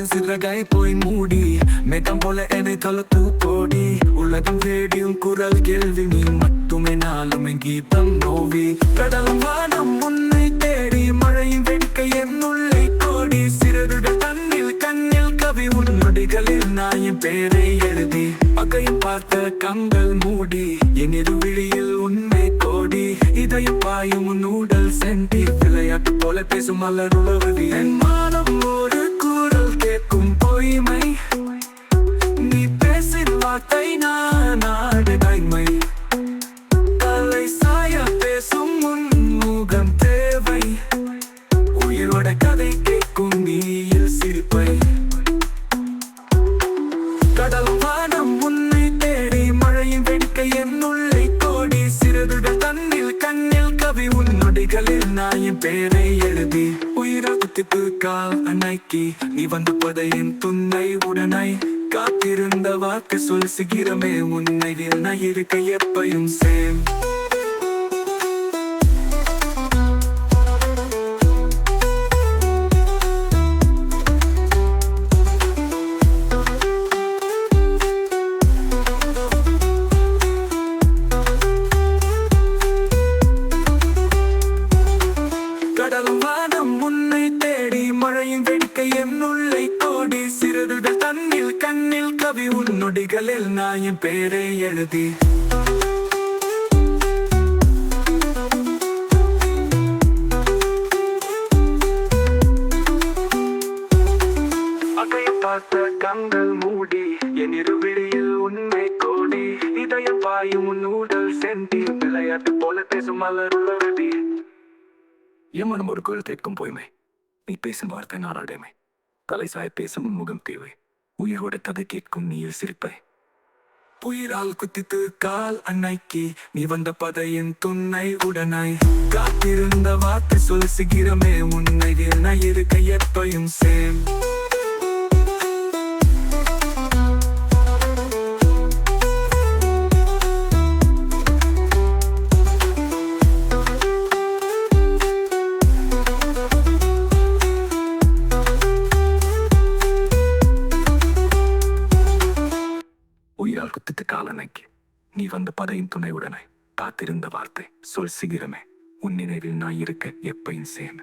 காதலின் சிறகாய் போய் மூடி மேகம் போல என்னை தளத்து போடி உலகம் தேடியும் குரல் கேள்வி நீ மட்டுமே நாளும் என் கீதம் நோவி கடலும் வானம் உன்னை தேடி மழையும் வெட்கை என்னுள்ளே கோடி சிறகுகள் தண்ணில் கண்ணில் கவி உன் நொடிகளில் நான் என் பேரை எழுதி பகையும் பார்த்த கண்கள் மூடி என் இருவிழியில் உண்மை கோடி இதயம் பாயும் உன் ஊடல் சென்றி விளையாட்டு போல பேசும் மலர் உழவுதி என் மானம் ஒரு குரல் கேட்கும் பொய்மை நீ பேசின் வார்த்தை நான் ஆடுகைமை தலை சாய பேசும் உன் முகம் தேவை உயிரோட கதை கேட்கும் நீயில் சிரிப்பை கடல் வானம் உன்னை தேடி மழையின் வெட்கை என்னுள்ளே கோடி சிறகுகள் தண்ணில் கண்ணில் கவி உன் நொடிகளில் நான் என் பேரை எழுதி உயிரை குத்திப்பு கால் அன்னைக்கு நீ வந்து பதையின் துணை உடனை காத்திருந்த வாக்கு சொல் சிகிரமே உன்னை நான் இருக்க எப்பையும் சேம் வானம் உன்னை தேடி மழையின் வெட்கை என்னுள்ளே கோடி சிறகுகள் தண்ணில் கண்ணில் கவி உன் நொடிகளில் நான் என் பேரை எழுதி அகையை பார்த்த கண்கள் மூடி என் இருவிழியில் உண்மை கோடி இதயம் பாயும் உன் ஊடல் சென்றி விளையாட்டு போல பேசும் மலர் உலகதி என் மனம் ஒரு குரல் கேட்கும் பொய்மை நீ பேசும் வார்த்தை நாடாடைமை தலை சாய பேசும் முகம் தேவை உயிரோட கதை கேட்கும் நீர் சிரிப்பை உயிரால் குத்தித்து கால் அன்னைக்கு நீ வந்த பதையின் துணை உடனாய் காத்திருந்த வார்த்தை சொல் சிகிரமே உன்னை நான் இருக்க எப்பையும் சேம் உயிரால் குத்தித்து காலனைக்கு நீ வந்த பதையின் துணை உடனாய் காத்திருந்த வார்த்தை சொல் சிகிரமே உன் நினைவில் நான் இருக்க எப்பையும் சேம்